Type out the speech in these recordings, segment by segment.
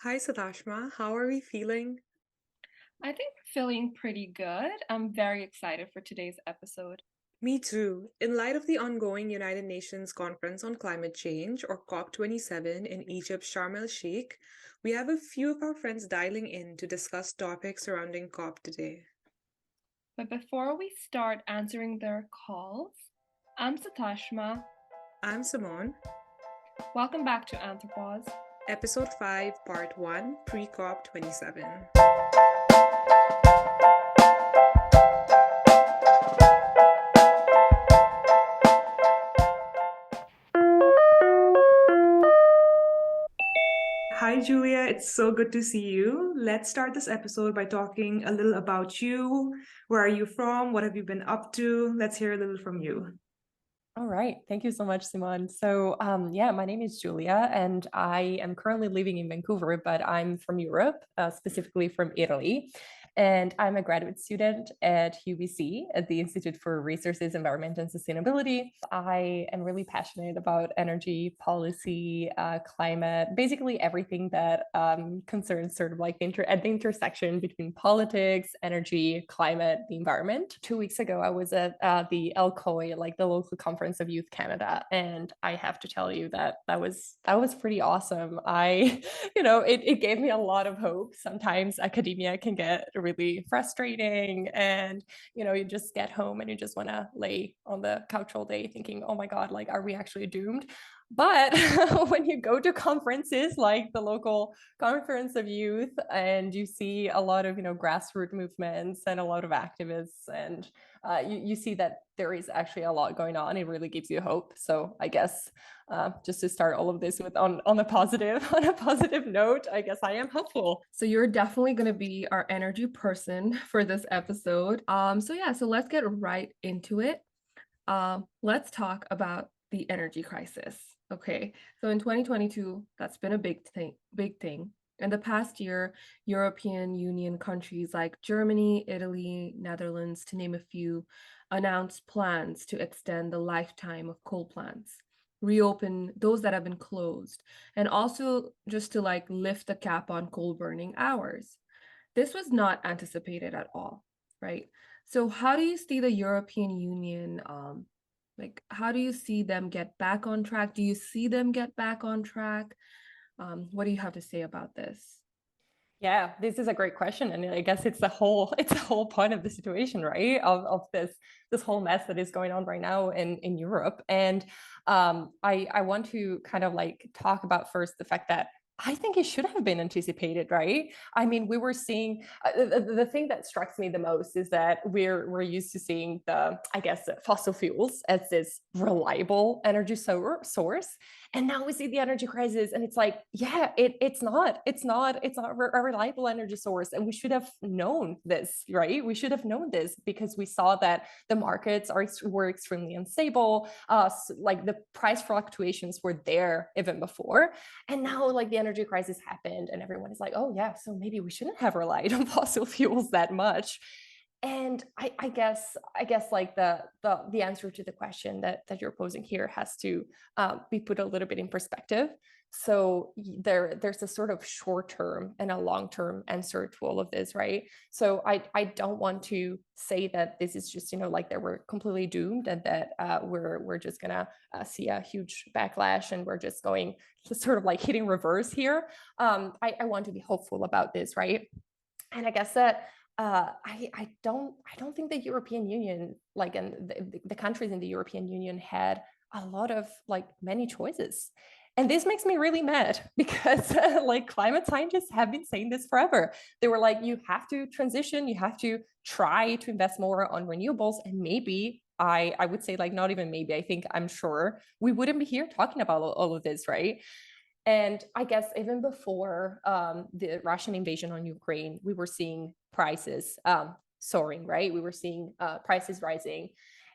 Hi, Sadashma. How are we feeling? I think feeling pretty good. I'm very excited for today's episode. Me too. In light of the ongoing United Nations Conference on Climate Change, or COP27, in Egypt's Sharm el-Sheikh, we have a few of our friends dialing in to discuss topics surrounding COP today. But before we start answering their calls, I'm Satashma. I'm Simone, Welcome back to Anthropause. Episode 5, Part 1, Pre-COP27. Hi, Julia. It's so good to see you. Let's start this episode by talking a little about you. Where are you from? What have you been up to? Let's hear a little from you. All right. Thank you so much, Simon. My name is Giulia, and I am currently living in Vancouver, but I'm from Europe, specifically from Italy. And I'm a graduate student at UBC, at the Institute for Resources, Environment, and Sustainability. I am really passionate about energy policy, climate, basically everything that concerns sort of like at the intersection between politics, energy, climate, the environment. 2 weeks ago, I was at the LCOI, like the local conference of Youth Canada, and I have to tell you that that was pretty awesome. It gave me a lot of hope. Sometimes academia can get really frustrating, and you just get home and you just want to lay on the couch all day thinking, oh my god, like, are we actually doomed? But when you go to conferences like the local conference of youth, and you see a lot of grassroots movements and a lot of activists, and you see that there is actually a lot going on, it really gives you hope. So I guess just to start all of this with on a positive on a positive note, I guess I am hopeful. So you're definitely going to be our energy person for this episode. So let's get right into it. Let's talk about the energy crisis. Okay. So in 2022, that's been a big thing. In the past year, European Union countries like Germany, Italy, Netherlands, to name a few, announced plans to extend the lifetime of coal plants, reopen those that have been closed, and also just to like lift the cap on coal burning hours. This was not anticipated at all, right? So how do you see the European Union, like how do you see them get back on track? Do you see them get back on track? What do you have to say about this? Yeah, this is a great question, and I guess it's the whole it's the whole point of the situation, right? Of this whole mess that is going on right now in Europe. And I want to kind of like talk about first the fact that I think it should have been anticipated, right? I mean, we were seeing the thing that strikes me the most is that we're used to seeing the, I guess, fossil fuels as this reliable energy source, and now we see the energy crisis, and it's like, yeah, it's not a reliable energy source, and we should have known this, right? We should have known this because we saw that the markets were extremely unstable. Like the price fluctuations were there even before, and now like the energy crisis happened, and everyone is like, oh yeah, so maybe we shouldn't have relied on fossil fuels that much. And I guess like the answer to the question that you're posing here has to be put a little bit in perspective. So there's a sort of short term and a long term answer to all of this, right? So I don't want to say that this is just like that we're completely doomed, and that we're just gonna see a huge backlash, and we're just going to sort of like hitting reverse here. I want to be hopeful about this, right? And I guess that I don't think the European Union, like, and the countries in the European Union had a lot of like many choices. And this makes me really mad because like climate scientists have been saying this forever. They were like, you have to transition, you have to try to invest more on renewables, and maybe I would say, like, not even maybe, I think, I'm sure we wouldn't be here talking about all of this, right? And I guess even before the Russian invasion on Ukraine, we were seeing prices soaring, right? We were seeing prices rising.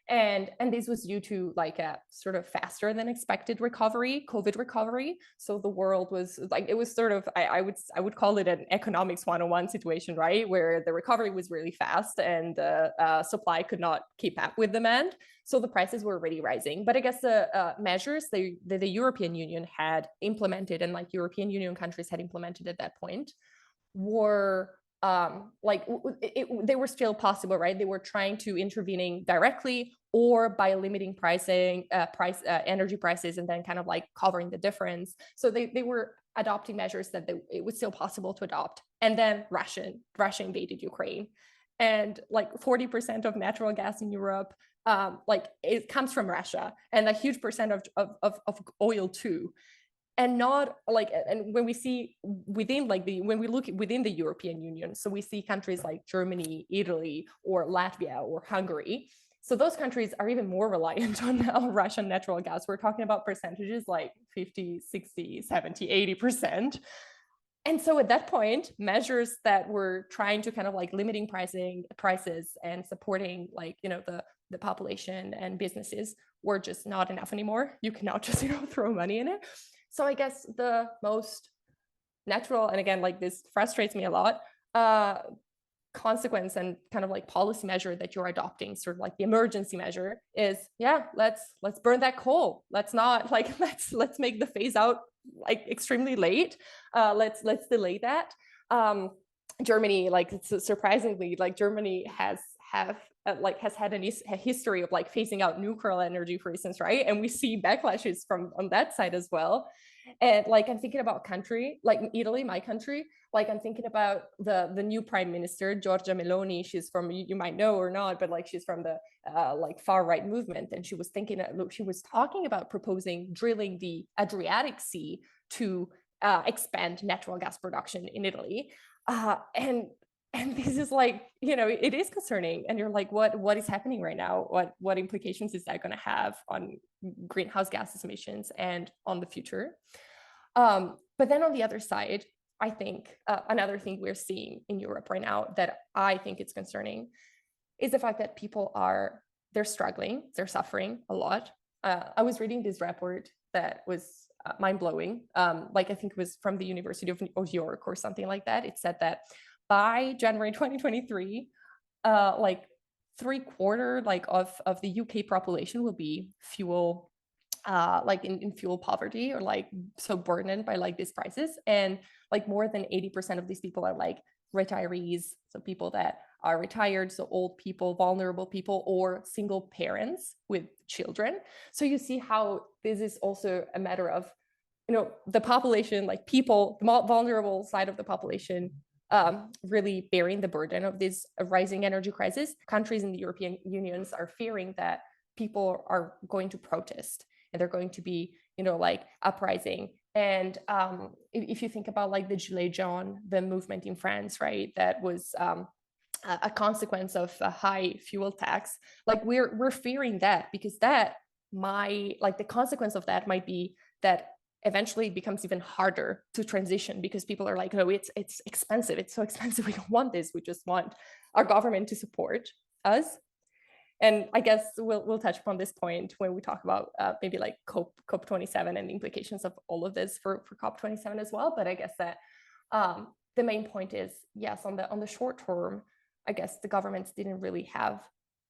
And this was due to like a sort of faster than expected recovery, COVID recovery. So the world was like, it was sort of, I would call it an economics 101 situation, right? Where the recovery was really fast and the supply could not keep up with demand. So the prices were already rising. But I guess the measures the European Union had implemented, and like European Union countries had implemented at that point, were they were still possible, right? They were trying to intervening directly or by limiting energy prices, and then kind of like covering the difference. So they were adopting measures that it was still possible to adopt. And then Russia invaded Ukraine, and like 40% of natural gas in Europe, like it comes from Russia, and a huge percent of oil too. And not like, and when we see within like when we look within the European Union, so we see countries like Germany, Italy, or Latvia, or Hungary. So those countries are even more reliant on Russian natural gas. We're talking about percentages like 50, 60, 70, 80%. And so at that point, measures that were trying to kind of like limiting prices and supporting like, you know, the population and businesses were just not enough anymore. You cannot just, you know, throw money in it. So I guess the most natural, and again, like this frustrates me a lot, consequence and kind of like policy measure that you're adopting, sort of like the emergency measure, is let's burn that coal. Let's not like let's make the phase out like extremely late. Let's delay that. Germany, like surprisingly, like Germany has had a history of like phasing out nuclear energy, for instance, right? And we see backlashes from on that side as well. And like I'm thinking about country like Italy, my country. Like I'm thinking about the new prime minister, Giorgia Meloni. She's from, you might know or not, but like she's from the like far right movement, and she was talking about proposing drilling the Adriatic Sea to expand natural gas production in Italy. And this is like, you know, it is concerning. And you're like, what is happening right now? What implications is that going to have on greenhouse gas emissions and on the future? But then on the other side, I think another thing we're seeing in Europe right now that I think it's concerning is the fact that they're struggling, they're suffering a lot. I was reading this report that was mind-blowing. Like I think it was from the University of York or something like that. It said that by January 2023, like 3/4 like of the UK population will be fuel like in fuel poverty, or like so burdened by like these prices. And like more than 80% of these people are like retirees, so people that are retired, so old people, vulnerable people, or single parents with children. So you see how this is also a matter of, you know, the population, like people, the vulnerable side of the population, really bearing the burden of this rising energy crisis. Countries in the European Union are fearing that people are going to protest, and they're going to be, you know, like uprising. And if you think about like the Gilets jaunes, the movement in France, right, that was a consequence of a high fuel tax, like we're fearing that, because that might, like the consequence of that might be that eventually it becomes even harder to transition, because people are like, no, it's expensive. It's so expensive. We don't want this. We just want our government to support us. And I guess we'll touch upon this point when we talk about maybe like COP27 and the implications of all of this for COP27 as well. But I guess that the main point is, yes, on the short term, I guess the governments didn't really have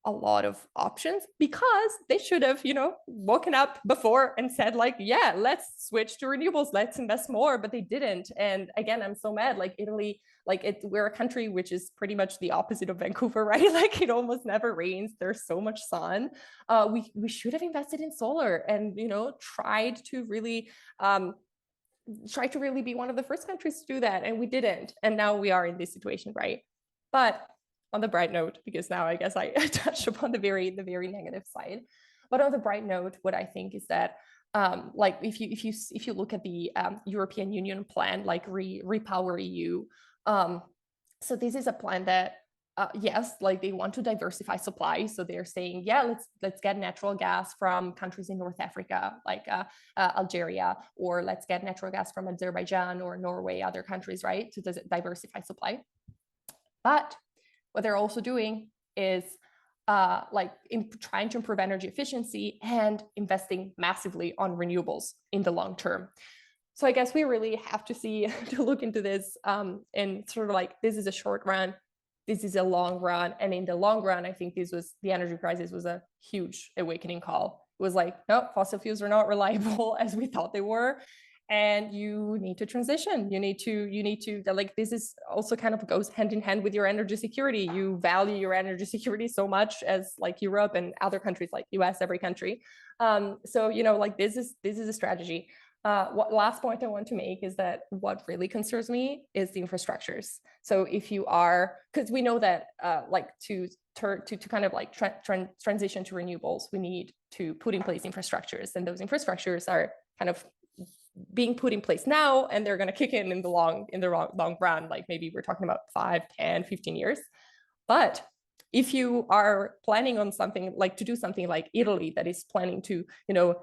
a lot of options, because they should have, you know, woken up before and said like, yeah, let's switch to renewables, let's invest more, but they didn't. And again, I'm so mad. Like Italy, like we're a country which is pretty much the opposite of Vancouver, right? Like it almost never rains. There's so much sun. We should have invested in solar, and, you know, tried to really be one of the first countries to do that, and we didn't. And now we are in this situation, right? But on the bright note, because now I guess I touched upon the very negative side, but on the bright note, what I think is that like if you look at the European Union plan, like Repower EU, so this is a plan that yes, like they want to diversify supply. So they're saying, yeah, let's get natural gas from countries in North Africa, like Algeria, or let's get natural gas from Azerbaijan or Norway, other countries, right, to diversify supply. But what they're also doing is like in trying to improve energy efficiency and investing massively on renewables in the long term. So I guess we really have to look into this and sort of like, this is a short run, this is a long run. And in the long run, I think the energy crisis was a huge awakening call. It was like, no, fossil fuels are not reliable as we thought they were. And you need to transition. You need to like, this is also kind of goes hand in hand with your energy security. You value your energy security so much as like Europe and other countries like US, every country. So, like this is a strategy. Last point I want to make is that what really concerns me is the infrastructures. So if you are, because we know that like to kind of like transition to renewables, we need to put in place infrastructures, and those infrastructures are kind of being put in place now, and they're going to kick in the long run. Like maybe we're talking about 5, 10, 15 years. But if you are planning on something like to do something like Italy that is planning to,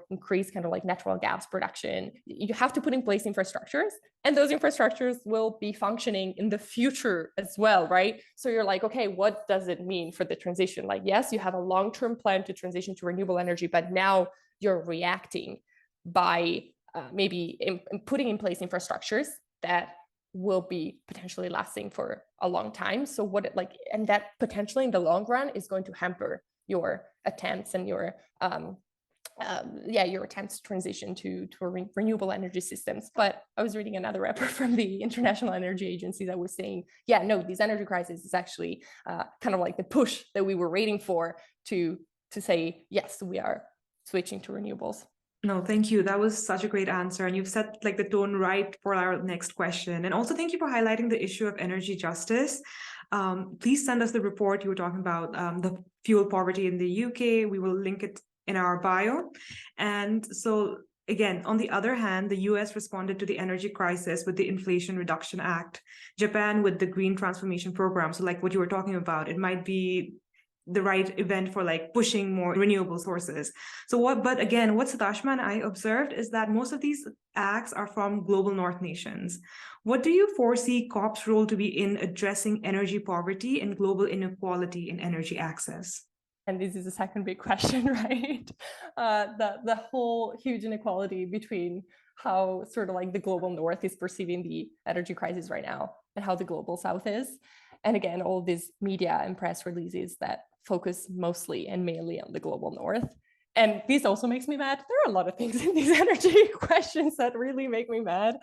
increase kind of like natural gas production, you have to put in place infrastructures, and those infrastructures will be functioning in the future as well, right? So you're like, okay, what does it mean for the transition? Like, yes, you have a long-term plan to transition to renewable energy, but now you're reacting by maybe putting in place infrastructures that will be potentially lasting for a long time. So and that potentially in the long run is going to hamper your attempts and your attempts to transition to renewable energy systems. But I was reading another report from the International Energy Agency that was saying, yeah, no, this energy crisis is actually kind of like the push that we were waiting for to say, yes, we are switching to renewables. No, thank you. That was such a great answer. And you've set like the tone right for our next question. And also thank you for highlighting the issue of energy justice. Please send us the report you were talking about, the fuel poverty in the UK. We will link it in our bio. And so again, on the other hand, the US responded to the energy crisis with the Inflation Reduction Act, Japan with the Green Transformation Program. So like what you were talking about, it might be the right event for like pushing more renewable sources. But again, what Sudashma and I observed is that most of these acts are from global North nations. What do you foresee COP's role to be in addressing energy poverty and global inequality in energy access? And this is the second big question, right? The whole huge inequality between how sort of like the global North is perceiving the energy crisis right now and how the global South is. And again, all these media and press releases that focus mostly and mainly on the global North. And this also makes me mad. There are a lot of things in these energy questions that really make me mad,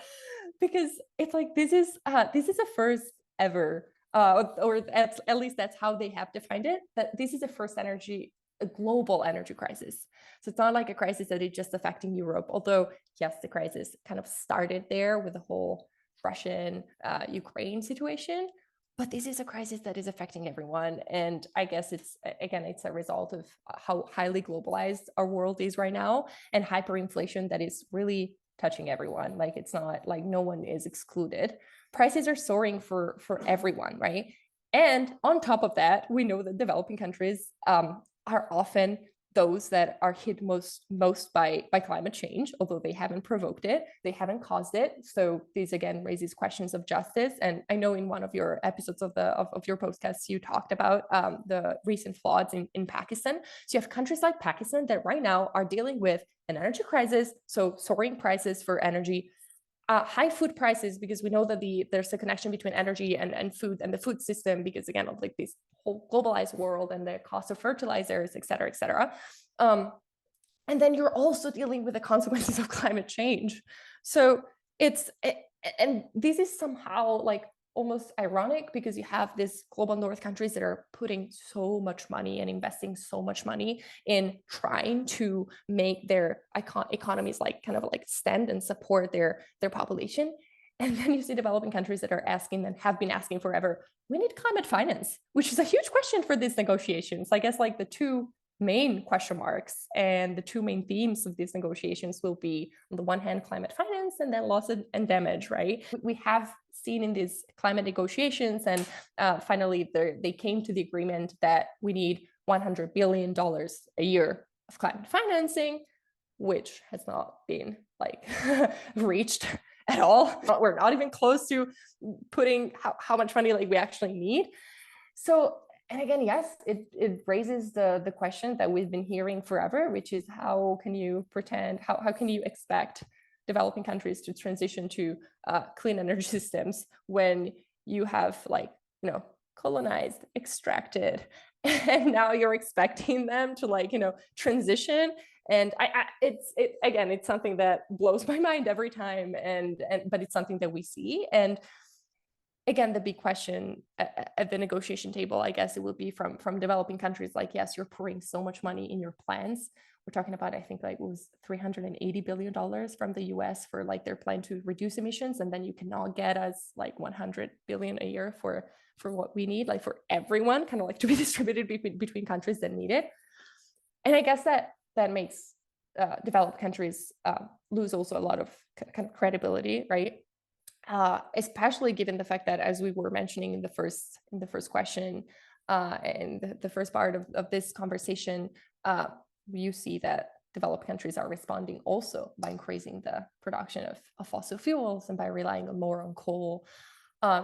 because it's like, this is a first ever, or at least that's how they have defined it, that this is a first a global energy crisis. So it's not like a crisis that is just affecting Europe, although yes, the crisis kind of started there with the whole Russian Ukraine situation. But this is a crisis that is affecting everyone. And I guess it's a result of how highly globalized our world is right now, and hyperinflation that is really touching everyone. Like, it's not like no one is excluded. Prices are soaring for everyone, right? And on top of that, we know that developing countries are often those that are hit most by climate change, although they haven't provoked it, they haven't caused it. So this again raises questions of justice. And I know in one of your episodes of your podcasts, you talked about the recent floods in Pakistan. So you have countries like Pakistan that right now are dealing with an energy crisis, so soaring prices for energy, high food prices, because we know that there's a connection between energy and food and the food system, because again, of like this whole globalized world and the cost of fertilizers, et cetera, et cetera. And then you're also dealing with the consequences of climate change. So and this is somehow like almost ironic, because you have this global North countries that are putting so much money and investing so much money in trying to make their economies like kind of like stand and support their population. And then you see developing countries that are asking and have been asking forever, we need climate finance, which is a huge question for these negotiations. I guess like the two main question marks and the two main themes of these negotiations will be, on the one hand, climate finance, and then loss and damage, right? We have seen in these climate negotiations, and finally they came to the agreement that we need $100 billion a year of climate financing, which has not been like reached at all. We're not even close to putting how much money like we actually need. So And again, yes, it raises the question that we've been hearing forever, which is how can you how can you expect developing countries to transition to clean energy systems when you have like, colonized, extracted, and now you're expecting them to like, transition. And it's something that blows my mind every time. But it's something that we see. And again, the big question at the negotiation table, I guess it will be from developing countries like, yes, you're pouring so much money in your plans. We're talking about, I think like it was $380 billion from the US for like their plan to reduce emissions. And then you cannot get us like 100 billion a year for what we need, like for everyone, kind of like to be distributed between countries that need it. And I guess that makes developed countries lose also a lot of kind of credibility, right? Especially given the fact that, as we were mentioning in the first question and the first part of this conversation, you see that developed countries are responding also by increasing the production of fossil fuels and by relying more on coal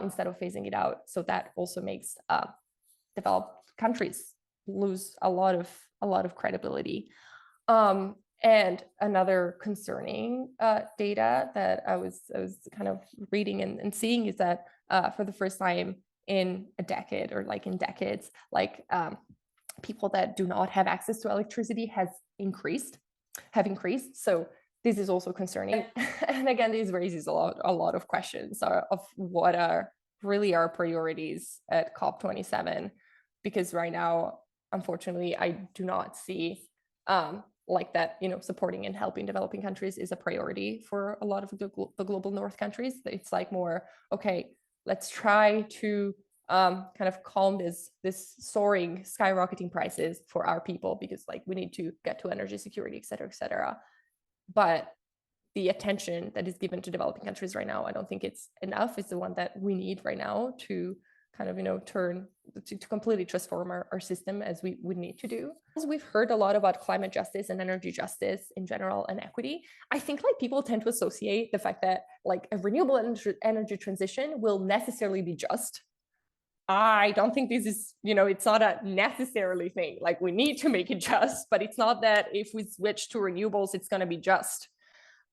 instead of phasing it out. So that also makes developed countries lose a lot of credibility. And another concerning data that I was kind of reading and seeing is that for the first time in a decade, or like in decades, like people that do not have access to electricity have increased. So this is also concerning. And again, this raises a lot of questions of what are really our priorities at COP27, because right now, unfortunately, I do not see like that, supporting and helping developing countries is a priority for a lot of the global North countries. It's like more, okay, let's try to kind of calm this soaring, skyrocketing prices for our people, because like we need to get to energy security, et cetera, et cetera. But the attention that is given to developing countries right now, I don't think it's enough. It's the one that we need right now to kind of, turn to completely transform our system, as we would need to do. As we've heard a lot about climate justice and energy justice in general and equity, I think like people tend to associate the fact that like a renewable energy transition will necessarily be just. I don't think this is, it's not a necessarily thing. Like we need to make it just, but it's not that if we switch to renewables, it's going to be just.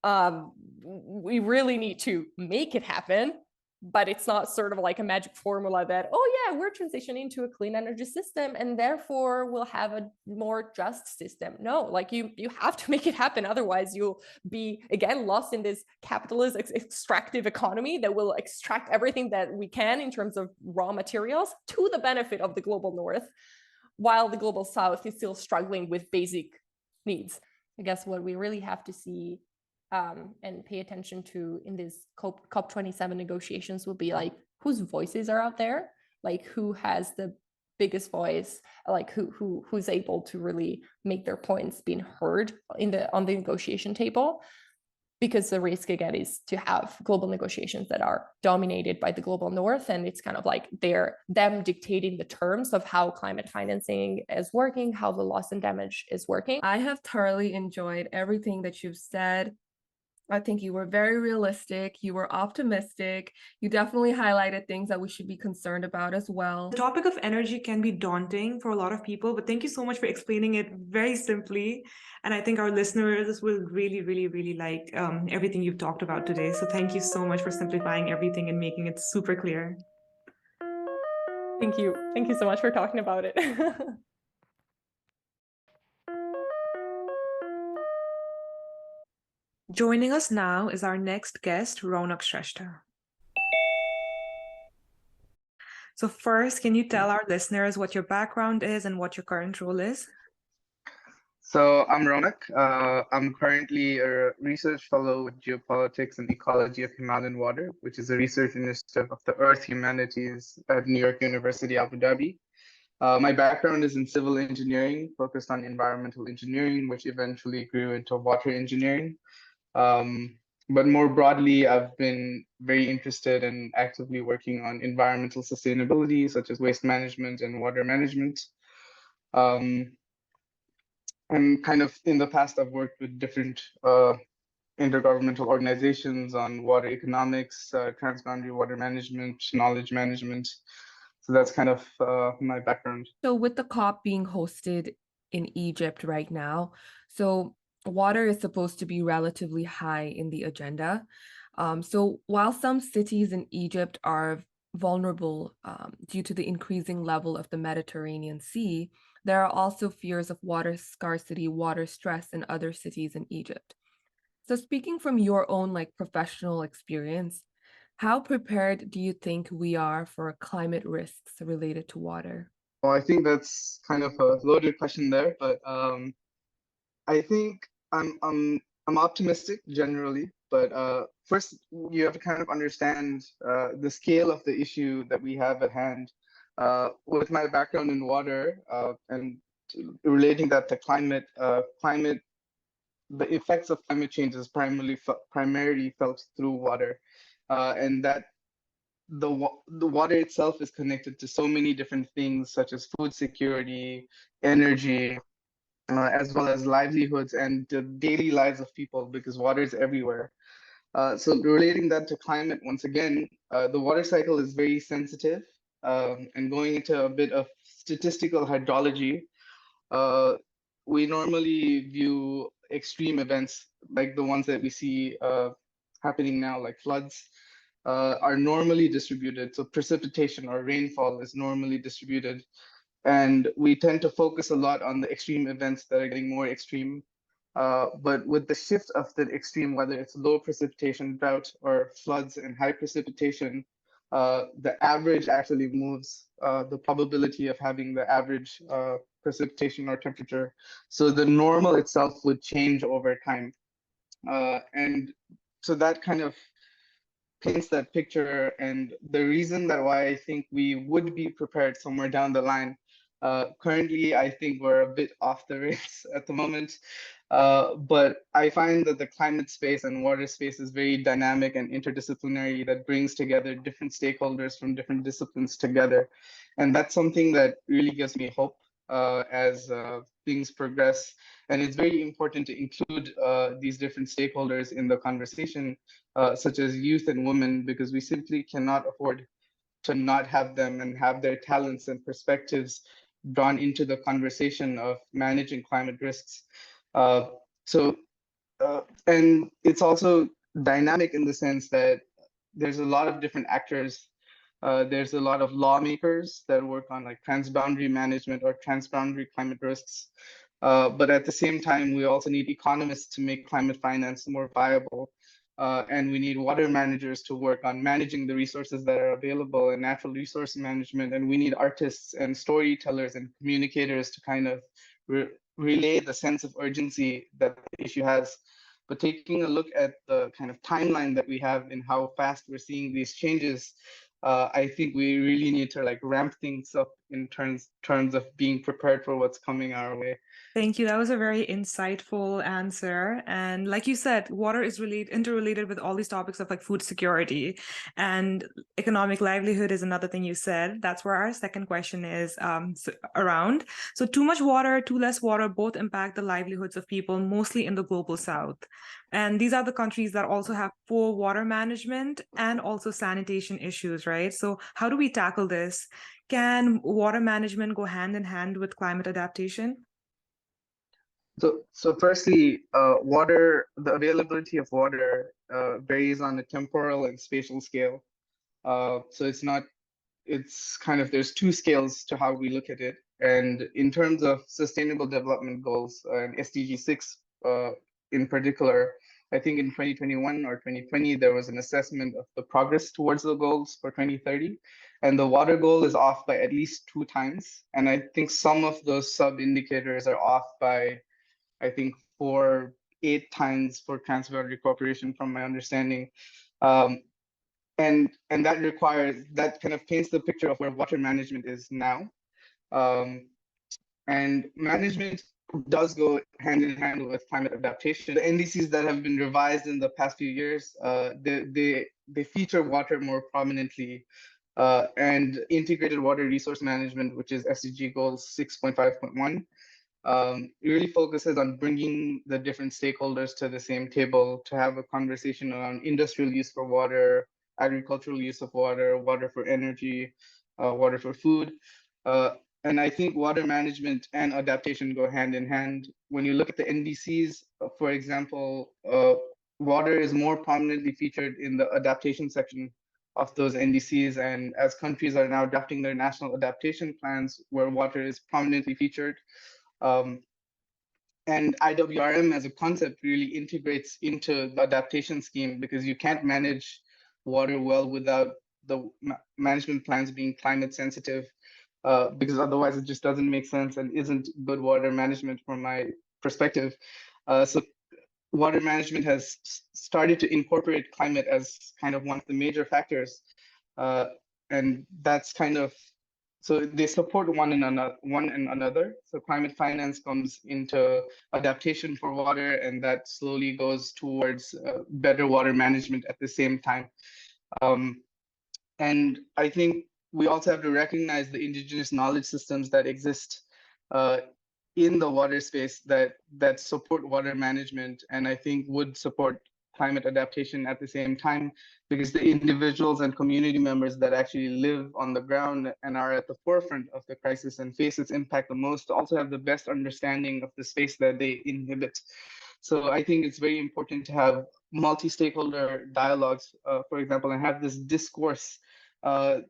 We really need to make it happen. But it's not sort of like a magic formula that, oh yeah, we're transitioning to a clean energy system and therefore we'll have a more just system. No, like you have to make it happen. Otherwise you'll be, again, lost in this capitalist extractive economy that will extract everything that we can in terms of raw materials to the benefit of the global North, while the global South is still struggling with basic needs. I guess what we really have to see and pay attention to in these COP27 negotiations will be like whose voices are out there, like who has the biggest voice, like who's able to really make their points being heard on the negotiation table. Because the risk again is to have global negotiations that are dominated by the global North, and it's kind of like them dictating the terms of how climate financing is working, how the loss and damage is working. I have thoroughly enjoyed everything that you've said. I think you were very realistic. You were optimistic. You definitely highlighted things that we should be concerned about as well. The topic of energy can be daunting for a lot of people, but thank you so much for explaining it very simply. And I think our listeners will really, really, really like everything you've talked about today. So thank you so much for simplifying everything and making it super clear. Thank you. Thank you so much for talking about it. Joining us now is our next guest, Raunak Shrestha. So first, can you tell our listeners what your background is and what your current role is? So I'm Raunak. I'm currently a research fellow with Geopolitics and Ecology of Himalayan Water, which is a research initiative of the Earth Humanities at New York University, Abu Dhabi. My background is in civil engineering, focused on environmental engineering, which eventually grew into water engineering. But more broadly, I've been very interested in actively working on environmental sustainability, such as waste management and water management. And kind of in the past, I've worked with different intergovernmental organizations on water economics, transboundary water management, knowledge management. So So that's kind of my background. So with the COP being hosted in Egypt right now, so water is supposed to be relatively high in the agenda. So while some cities in Egypt are vulnerable due to the increasing level of the Mediterranean Sea, there are also fears of water scarcity, water stress in other cities in Egypt. So speaking from your own professional experience, how prepared do you think we are for climate risks related to water? Well, I think that's kind of a loaded question there, but I think I'm optimistic generally. But first, you have to kind of understand the scale of the issue that we have at hand. With my background in water and relating that to climate, the effects of climate change is primarily felt through water, and that the water itself is connected to so many different things such as food security, energy, as well as livelihoods and the daily lives of people, because water is everywhere. So relating that to climate, once again, the water cycle is very sensitive, and going into a bit of statistical hydrology, we normally view extreme events like the ones that we see happening now, like floods, are normally distributed. So precipitation or rainfall is normally distributed. And we tend to focus a lot on the extreme events that are getting more extreme. But with the shift of the extreme, whether it's low precipitation, drought, or floods and high precipitation, the average actually moves the probability of having the average precipitation or temperature. So the normal itself would change over time. And so that kind of paints that picture, and the reason that why I think we would be prepared somewhere down the line. Currently, I think we're a bit off the race at the moment, but I find that the climate space and water space is very dynamic and interdisciplinary, that brings together different stakeholders from different disciplines together. And that's something that really gives me hope as things progress. And it's very important to include these different stakeholders in the conversation, such as youth and women, because we simply cannot afford to not have them and have their talents and perspectives drawn into the conversation of managing climate risks. Uh, and it's also dynamic in the sense that there's a lot of different actors. There's a lot of lawmakers that work on like transboundary management or transboundary climate risks. But at the same time, we also need economists to make climate finance more viable. And we need water managers to work on managing the resources that are available and natural resource management. And we need artists and storytellers and communicators to kind of relay the sense of urgency that the issue has. But taking a look at the kind of timeline that we have and how fast we're seeing these changes, I think we really need to like ramp things up in terms of being prepared for what's coming our way. Thank you. That was a very insightful answer. And like you said, water is really interrelated with all these topics of like food security, and economic livelihood is another thing you said. That's where our second question is around. So too much water, too less water, both impact the livelihoods of people, mostly in the global south. And these are the countries that also have poor water management and also sanitation issues, right? So how do we tackle this? Can water management go hand in hand with climate adaptation? So firstly, the availability of water varies on a temporal and spatial scale. So it's kind of, there's two scales to how we look at it. And in terms of sustainable development goals and SDG 6 in particular, I think in 2021 or 2020, there was an assessment of the progress towards the goals for 2030. And the water goal is off by at least 2 times. And I think some of those sub-indicators are off by, I think, 8 times for transboundary cooperation, from my understanding. And that kind of paints the picture of where water management is now. And management does go hand in hand with climate adaptation. The NDCs that have been revised in the past few years, they feature water more prominently, and integrated water resource management, which is SDG goals 6.5.1. Really focuses on bringing the different stakeholders to the same table to have a conversation around industrial use for water, agricultural use of water, water for energy, water for food. And I think water management and adaptation go hand in hand. When you look at the NDCs, for example, water is more prominently featured in the adaptation section of those NDCs. And as countries are now adopting their national adaptation plans where water is prominently featured, and IWRM as a concept really integrates into the adaptation scheme, because you can't manage water well without the management plans being climate sensitive, because otherwise it just doesn't make sense and isn't good water management from my perspective. So water management has started to incorporate climate as kind of one of the major factors. And that's kind of, so they support one and another. So climate finance comes into adaptation for water, and that slowly goes towards better water management at the same time. And I think we also have to recognize the indigenous knowledge systems that exist in the water space that support water management, and I think would support climate adaptation at the same time, because the individuals and community members that actually live on the ground and are at the forefront of the crisis and face its impact the most also have the best understanding of the space that they inhabit. So I think it's very important to have multi-stakeholder dialogues, for example, and have this discourse.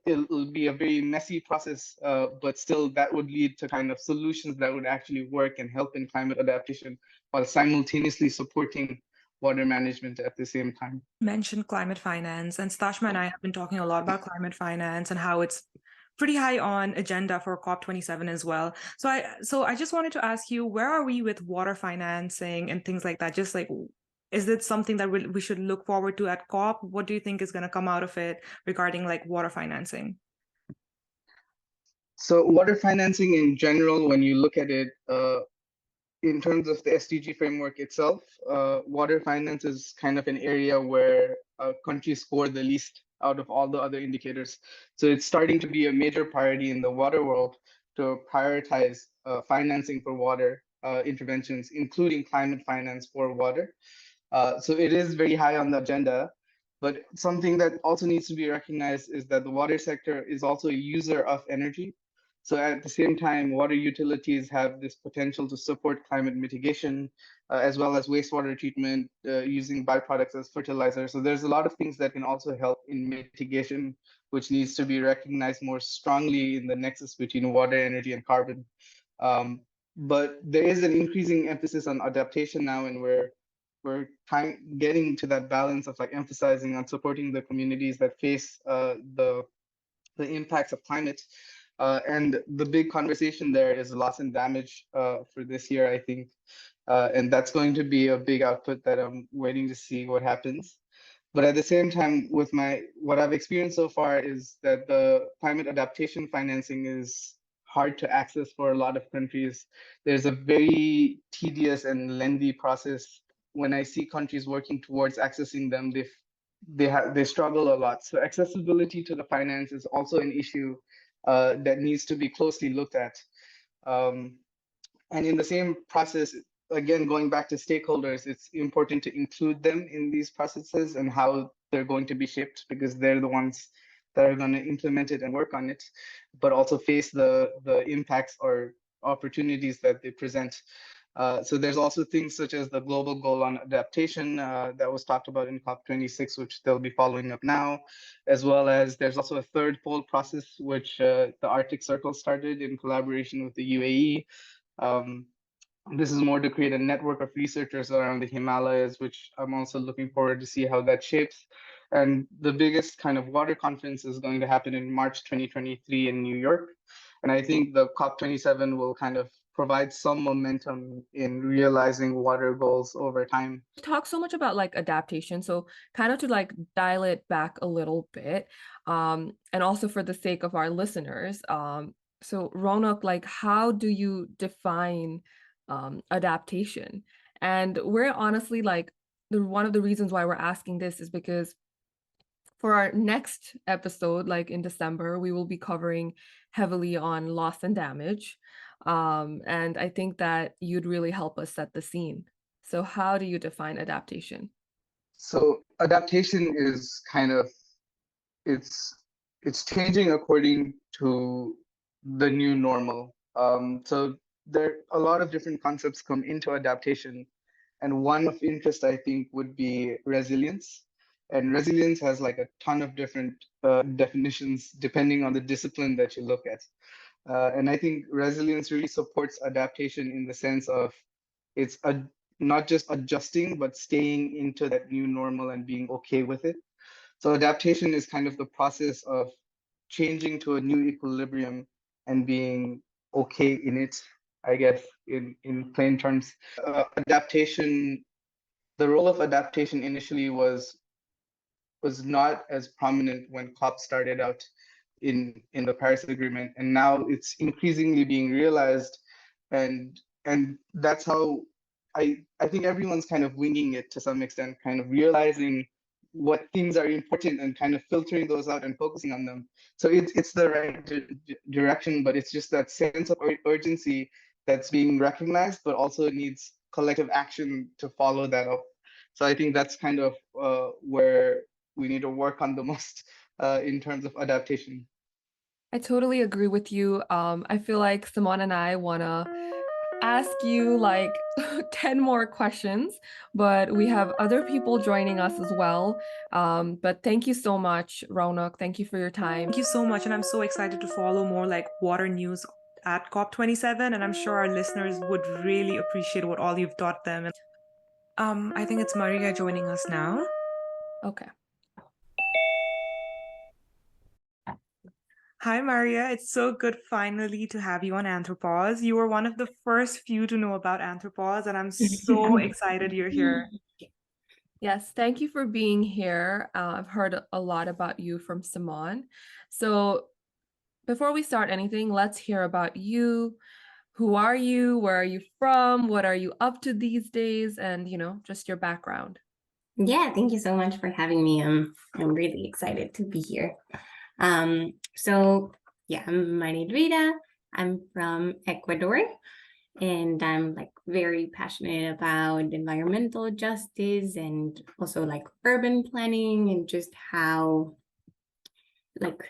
It'll be a very messy process, but still that would lead to kind of solutions that would actually work and help in climate adaptation while simultaneously supporting water management at the same time. Mentioned climate finance, and Stashma and I have been talking a lot about climate finance and how it's pretty high on agenda for COP27 as well. So I just wanted to ask you, where are we with water financing and things like that? Just like, is it something that we should look forward to at COP? What do you think is going to come out of it regarding like water financing? So water financing in general, when you look at it, in terms of the SDG framework itself, water finance is kind of an area where countries score the least out of all the other indicators. So it's starting to be a major priority in the water world to prioritize financing for water interventions, including climate finance for water. So it is very high on the agenda. But something that also needs to be recognized is that the water sector is also a user of energy. So at the same time, water utilities have this potential to support climate mitigation, as well as wastewater treatment using byproducts as fertilizer. So there's a lot of things that can also help in mitigation, which needs to be recognized more strongly in the nexus between water, energy, and carbon. But there is an increasing emphasis on adaptation now, and we're getting to that balance of like emphasizing on supporting the communities that face the impacts of climate. And the big conversation there is loss and damage for this year, I think. And that's going to be a big output that I'm waiting to see what happens. But at the same time, with what I've experienced so far is that the climate adaptation financing is hard to access for a lot of countries. There's a very tedious and lengthy process. When I see countries working towards accessing them, they struggle a lot. So accessibility to the finance is also an issue that needs to be closely looked at. And in the same process, again, going back to stakeholders, it's important to include them in these processes and how they're going to be shaped, because they're the ones that are going to implement it and work on it, but also face the impacts or opportunities that they present. So there's also things such as the global goal on adaptation that was talked about in COP26, which they'll be following up now, as well as there's also a third pole process, which the Arctic Circle started in collaboration with the UAE. This is more to create a network of researchers around the Himalayas, which I'm also looking forward to see how that shapes. And the biggest kind of water conference is going to happen in March 2023 in New York. And I think the COP27 will kind of provide some momentum in realizing water goals over time. We talk so much about like adaptation, so kind of to like dial it back a little bit, and also for the sake of our listeners, so Raunak, like, how do you define adaptation? And we're honestly like, one of the reasons why we're asking this is because for our next episode, like in December, we will be covering heavily on loss and damage. And I think that you'd really help us set the scene. So how do you define adaptation? So adaptation is kind of, it's changing according to the new normal. So there a lot of different concepts come into adaptation, and one of interest, I think, would be resilience. And resilience has like a ton of different definitions depending on the discipline that you look at. And I think resilience really supports adaptation in the sense of it's not just adjusting, but staying into that new normal and being okay with it. So adaptation is kind of the process of changing to a new equilibrium and being okay in it, I guess, in plain terms. Adaptation, the role of adaptation initially was not as prominent when COP started out in the Paris Agreement, and now it's increasingly being realized, and that's how I think everyone's kind of winging it to some extent, kind of realizing what things are important and kind of filtering those out and focusing on them. So it's the right direction, but it's just that sense of urgency that's being recognized, but also needs collective action to follow that up. So I think that's kind of where we need to work on the most in terms of adaptation. I totally agree with you. I feel like Simone and I want to ask you like 10 more questions, but we have other people joining us as well. But thank you so much, Raunak. Thank you for your time. Thank you so much. And I'm so excited to follow more like water news at COP27. And I'm sure our listeners would really appreciate what all you've taught them. I think it's Maria joining us now. Okay. Hi, Maria. It's so good finally to have you on Anthropause. You were one of the first few to know about Anthropause, and I'm so excited you're here. Yes, thank you for being here. I've heard a lot about you from Simone. So before we start anything, let's hear about you. Who are you? Where are you from? What are you up to these days? And, just your background. Yeah, thank you so much for having me. I'm really excited to be here. So yeah, my name is Elvira. I'm from Ecuador, and I'm like very passionate about environmental justice and also like urban planning and just how like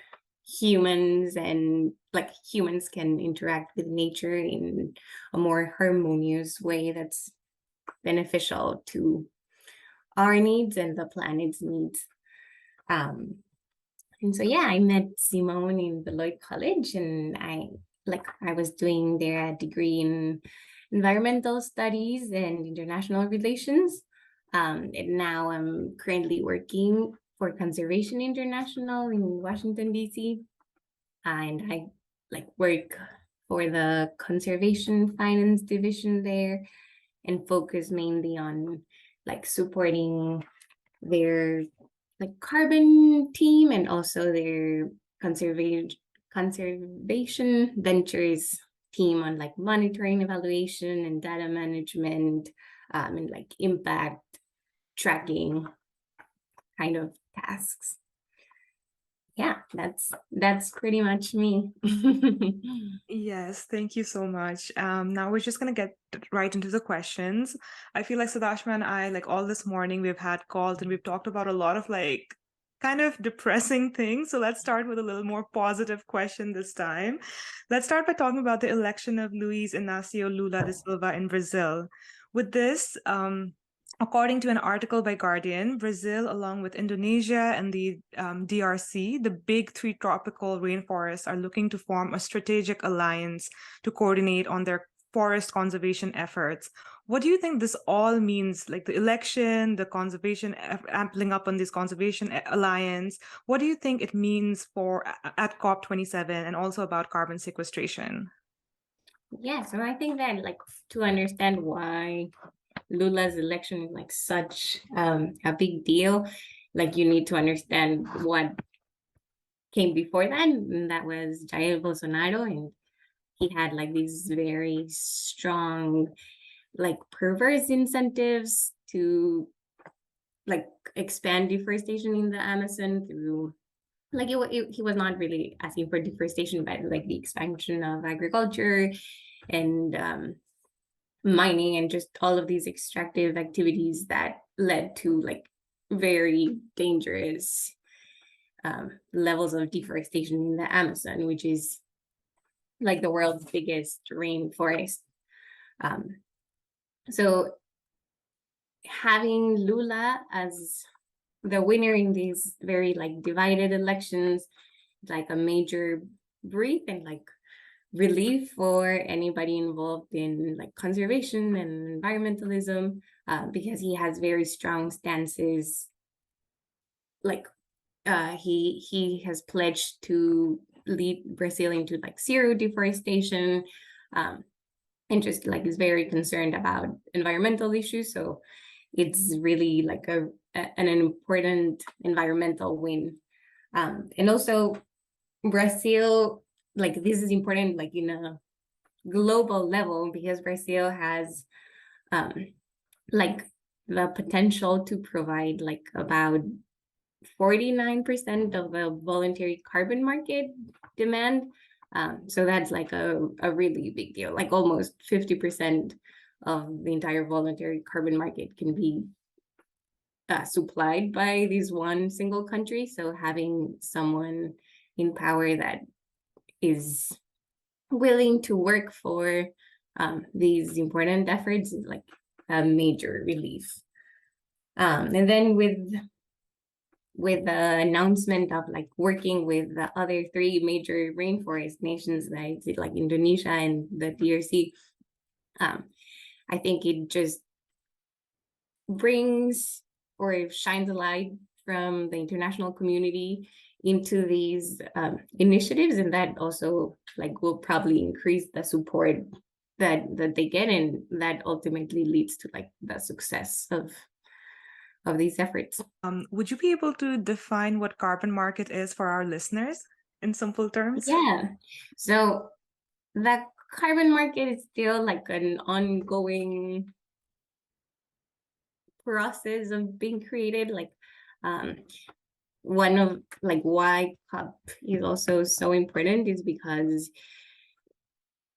humans can interact with nature in a more harmonious way that's beneficial to our needs and the planet's needs. And so yeah, I met Simone in Beloit College, and I was doing there a degree in environmental studies and international relations. And now I'm currently working for Conservation International in Washington, D.C. And I work for the Conservation Finance Division there and focus mainly on supporting their carbon team and also their conservation ventures team on monitoring, evaluation, and data management, and impact tracking kind of tasks. Yeah, that's pretty much me. Yes, thank you so much. Now we're just gonna get right into the questions. I feel like Sadashma and I, all this morning, we've had calls and we've talked about a lot of kind of depressing things. So let's start with a little more positive question this time. Let's start by talking about the election of Luiz Inácio Lula da Silva in Brazil. With this, according to an article by Guardian, Brazil, along with Indonesia and the DRC, the big three tropical rainforests, are looking to form a strategic alliance to coordinate on their forest conservation efforts. What do you think this all means? The election, the conservation, ampling up on this conservation alliance. What do you think it means at COP27 and also about carbon sequestration? Yeah, so I think that to understand why Lula's election is such a big deal, you need to understand what came before that, and that was Jair Bolsonaro, and he had these very strong perverse incentives to expand deforestation in the Amazon through he was not really asking for deforestation, but the expansion of agriculture and mining and just all of these extractive activities that led to very dangerous levels of deforestation in the Amazon, which is like the world's biggest rainforest. So having Lula as the winner in these very like divided elections, like a major breath and like relief for anybody involved in like conservation and environmentalism, because he has very strong stances. Like he has pledged to lead Brazil into like zero deforestation, and just like is very concerned about environmental issues. So it's really like an important environmental win. And also Brazil, like this is important like in a global level, because Brazil has like the potential to provide like about 49% of the voluntary carbon market demand. So that's like a really big deal, like almost 50% of the entire voluntary carbon market can be supplied by this one single country. So having someone in power that is willing to work for these important efforts is like a major relief. And then with the announcement of like working with the other three major rainforest nations, like Indonesia and the DRC, I think it just brings or shines a light from the international community into these initiatives, and that also like will probably increase the support that they get, and that ultimately leads to like the success of these efforts. Would you be able to define what carbon market is for our listeners in simple terms? Yeah, so the carbon market is still like an ongoing process of being created. Like one of like why COP is also so important is because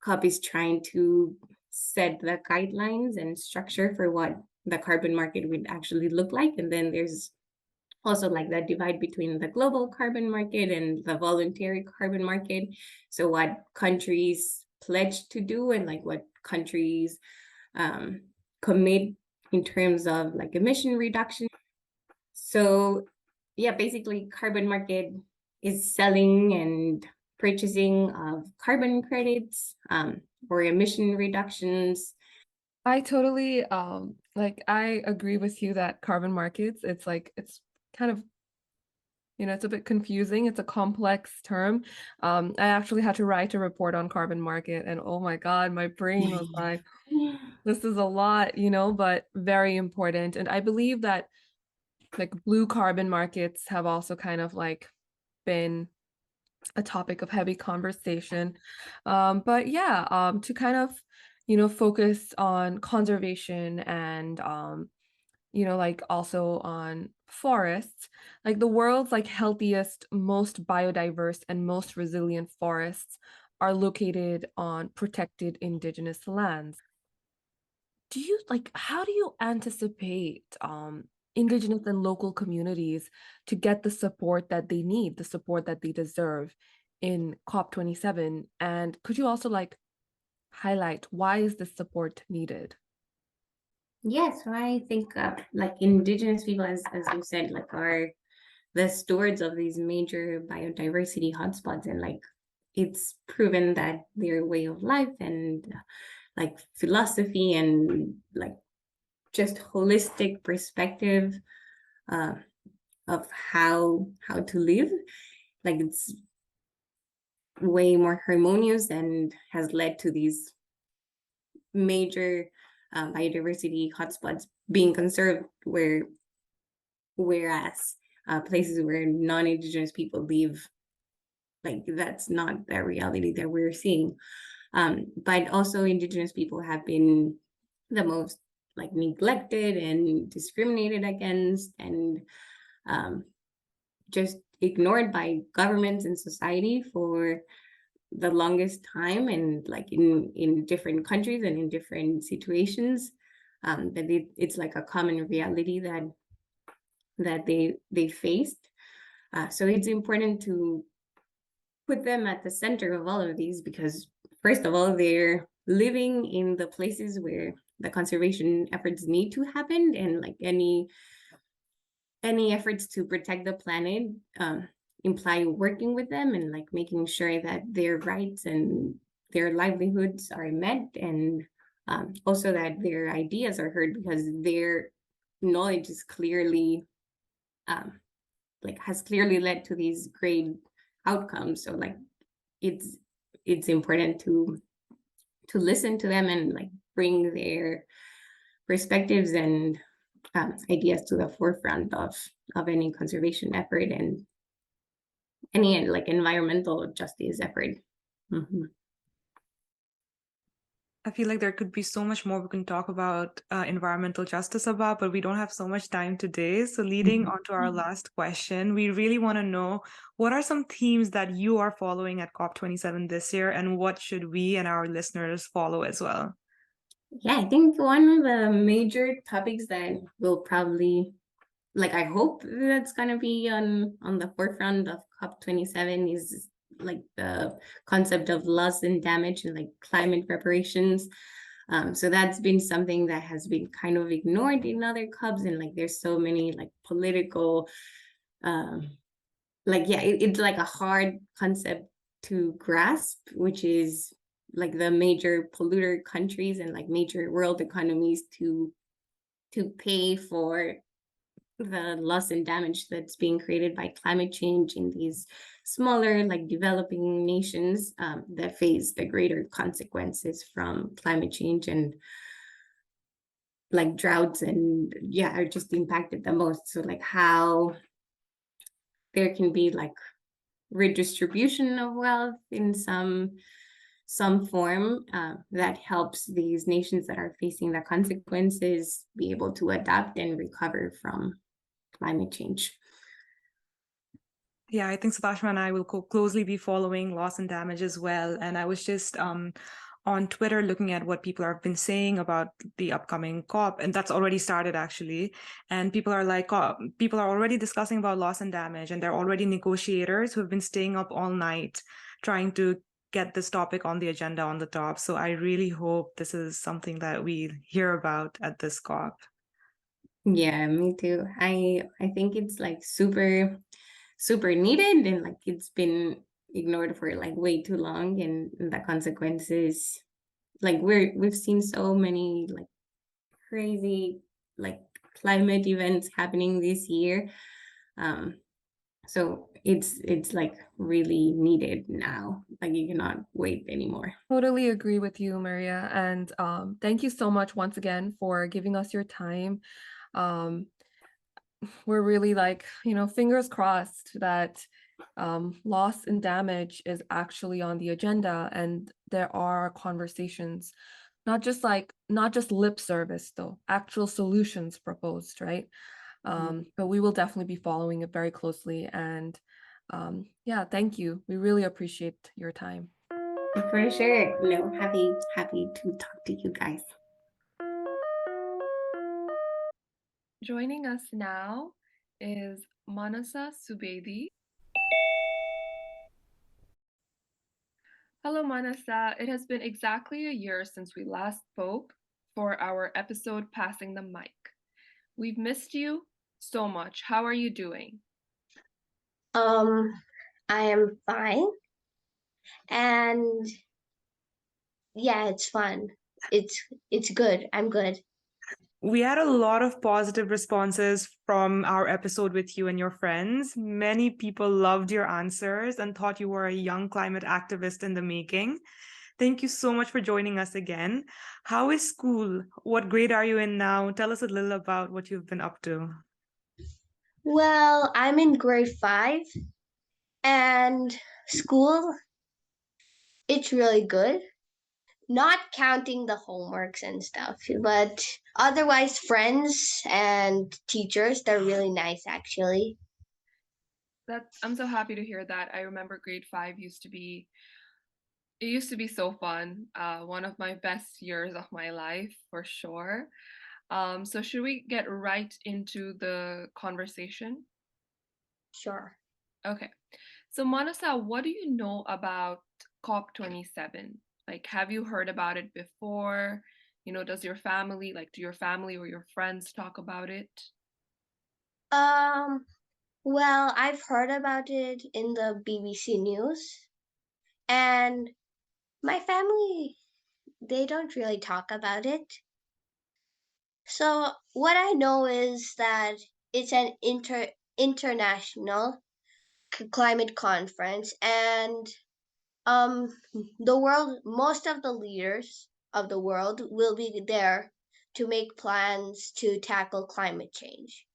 COP is trying to set the guidelines and structure for what the carbon market would actually look like. And then there's also like that divide between the global carbon market and the voluntary carbon market. So what countries pledge to do and like what countries commit in terms of like emission reduction. So yeah, basically carbon market is selling and purchasing of carbon credits or emission reductions. I totally like I agree with you that carbon markets, it's like it's kind of, you know, it's a bit confusing. It's a complex term. I actually had to write a report on carbon market, and oh my God, my brain was like, this is a lot, you know, but very important. And I believe that like blue carbon markets have also kind of like been a topic of heavy conversation. But yeah, to kind of, you know, focus on conservation and you know, like also on forests, like the world's like healthiest, most biodiverse and most resilient forests are located on protected indigenous lands. Do you like, how do you anticipate indigenous and local communities to get the support that they need, the support that they deserve in COP27? And could you also like highlight why is this support needed? Yes, so I think like indigenous people, as you said, like are the stewards of these major biodiversity hotspots, and like it's proven that their way of life and like philosophy and like just holistic perspective of how to live, like it's way more harmonious and has led to these major biodiversity hotspots being conserved, whereas places where non-indigenous people live, like that's not the reality that we're seeing. But also indigenous people have been the most like neglected and discriminated against and just ignored by governments and society for the longest time, and like in different countries and in different situations, that it's like a common reality that they faced. So it's important to put them at the center of all of these because, first of all, they're living in the places where the conservation efforts need to happen, and like any efforts to protect the planet imply working with them and like making sure that their rights and their livelihoods are met, and also that their ideas are heard because their knowledge is clearly like has clearly led to these great outcomes. So like it's important to listen to them and like bring their perspectives and ideas to the forefront of any conservation effort and any like environmental justice effort. Mm-hmm. I feel like there could be so much more we can talk about environmental justice about, but we don't have so much time today. So leading on to our last question, we really want to know what are some themes that you are following at COP27 this year, and what should we and our listeners follow as well? Yeah, I think one of the major topics that will probably, like, I hope that's gonna be on the forefront of COP27 is like the concept of loss and damage and like climate reparations. So that's been something that has been kind of ignored in other COPs, and like there's so many like political, like yeah, it's like a hard concept to grasp, which is like the major polluter countries and like major world economies to pay for the loss and damage that's being created by climate change in these smaller, like developing nations that face the greater consequences from climate change, and like droughts and yeah, are just impacted the most. So like how there can be like redistribution of wealth in some form that helps these nations that are facing the consequences be able to adapt and recover from climate change. Yeah, I think Subhashma and I will closely be following loss and damage as well. And I was just on Twitter looking at what people have been saying about the upcoming COP, and that's already started actually. And people are like, people are already discussing about loss and damage, and there are already negotiators who have been staying up all night trying to get this topic on the agenda on the top. So I really hope this is something that we hear about at this COP. Yeah, me too. I think it's like super needed, and like it's been ignored for like way too long, and the consequences, like we've seen so many like crazy like climate events happening this year. So it's like really needed now. Like you cannot wait anymore. Totally agree with you, Maria. And thank you so much once again for giving us your time. We're really like, fingers crossed that loss and damage is actually on the agenda, and there are conversations, not just lip service though, actual solutions proposed, right? But we will definitely be following it very closely. And yeah, thank you. We really appreciate your time. For sure. No, happy to talk to you guys. Joining us now is Manasa Subedee. Hello, Manasa. It has been exactly a year since we last spoke for our episode Passing the Mic. We've missed you so much. How are you doing? I am fine. And yeah, it's fun. It's good. I'm good. We had a lot of positive responses from our episode with you and your friends. Many people loved your answers and thought you were a young climate activist in the making. Thank you so much for joining us again. How is school? What grade are you in now? Tell us a little about what you've been up to. Well, I'm in grade 5, and school, it's really good. Not counting the homeworks and stuff, but otherwise friends and teachers, they're really nice actually. I'm so happy to hear that. I remember grade 5 used to be so fun. One of my best years of my life for sure. So should we get right into the conversation? Sure. Okay. So Manasa, what do you know about COP27? Like, have you heard about it before? You know, does your family, like, do your family or your friends talk about it? Um, well, I've heard about it in the BBC News, and my family, they don't really talk about it. So what I know is that it's an international climate conference, and the world, most of the leaders of the world will be there to make plans to tackle climate change.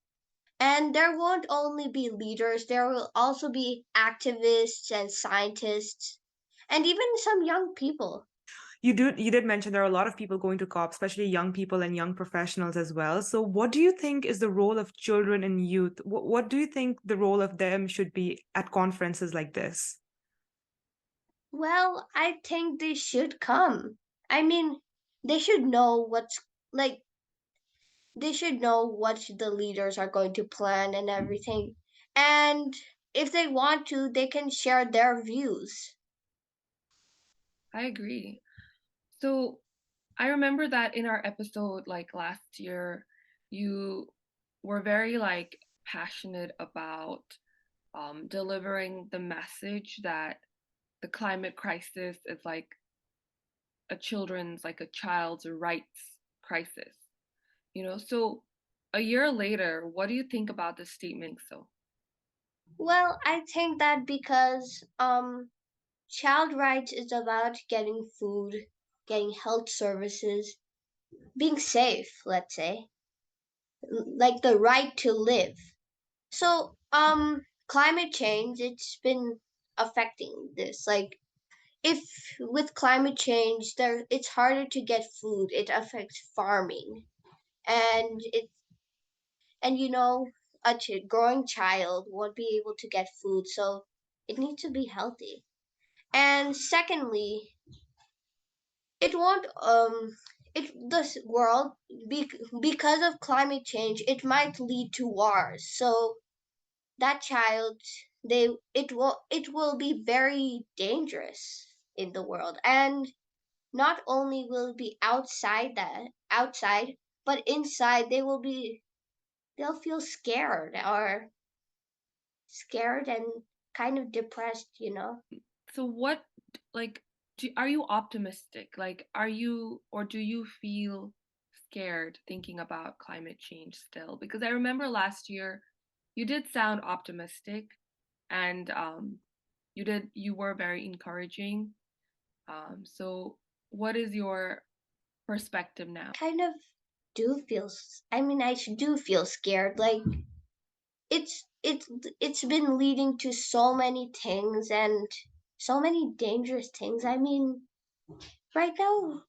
And there won't only be leaders, there will also be activists and scientists and even some young people. You did mention there are a lot of people going to COP, especially young people and young professionals as well. So what do you think is the role of children and youth? What do you think the role of them should be at conferences like this? Well, I think they should come. I mean, they should know like they should know what the leaders are going to plan and everything. And if they want to, they can share their views. I agree. So I remember that in our episode like last year, you were very like passionate about delivering the message that the climate crisis is like a child's rights crisis, you know? So a year later, what do you think about this statement? So, Well, I think that because child rights is about getting food, getting health services, being safe, let's say, like the right to live. So, climate change, it's been affecting this. Like, if with climate change, it's harder to get food. It affects farming, and a growing child won't be able to get food, so it needs to be healthy. And secondly, it won't it this world because of climate change, it might lead to wars. So that child, it will be very dangerous in the world. And not only will it be outside, but inside they'll feel scared and kind of depressed. so what, like, are you optimistic? Like, or do you feel scared thinking about climate change still? Because I remember last year you did sound optimistic and you were very encouraging. So what is your perspective now? Kind of do feel I mean, do feel scared. Like, it's been leading to so many things and so many dangerous things. I mean, right now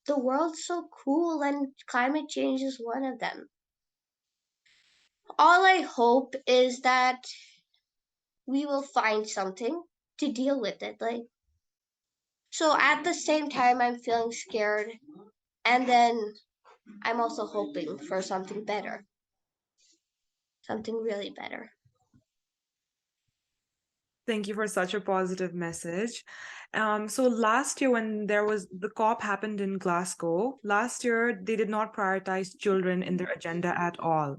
the world's so cool and climate change is one of them. All I hope is that we will find something to deal with it. Like, so at the same time I'm feeling scared, and then I'm also hoping for something better. Something really better. Thank you for such a positive message. So last year when the COP happened in Glasgow, last year they did not prioritize children in their agenda at all.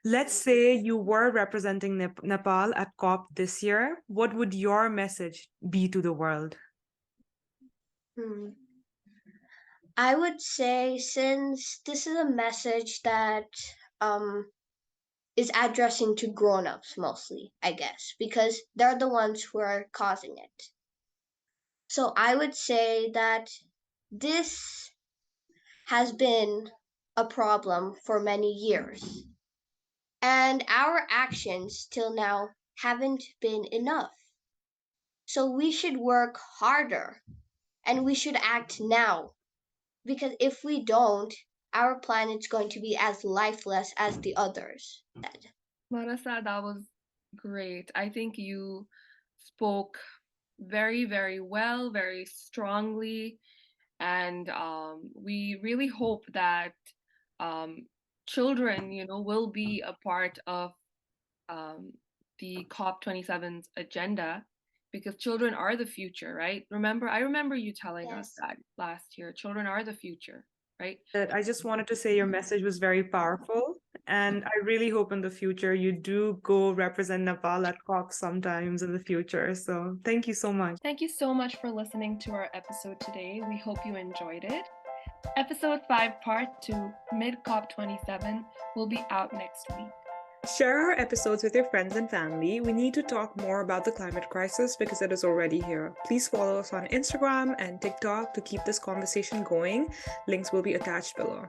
Let's say you were representing Nepal at COP this year. What would your message be to the world? I would say, since this is a message that um is addressing to grown-ups mostly, I guess, because they're the ones who are causing it. So I would say that this has been a problem for many years, and our actions till now haven't been enough. So we should work harder and we should act now, because if we don't, our planet's going to be as lifeless as the others. Manasa, that was great. I think you spoke very, very well, very strongly, and we really hope that children, will be a part of the COP27's agenda, because children are the future, right? I remember you telling us Yes. that last year. Children are the future, right? I just wanted to say your message was very powerful, and I really hope in the future you do go represent Nepal at COP sometimes in the future. So thank you so much. Thank you so much for listening to our episode today. We hope you enjoyed it. Episode 5, Part 2, Mid COP27, will be out next week. Share our episodes with your friends and family. We need to talk more about the climate crisis because it is already here. Please follow us on Instagram and TikTok to keep this conversation going. Links will be attached below.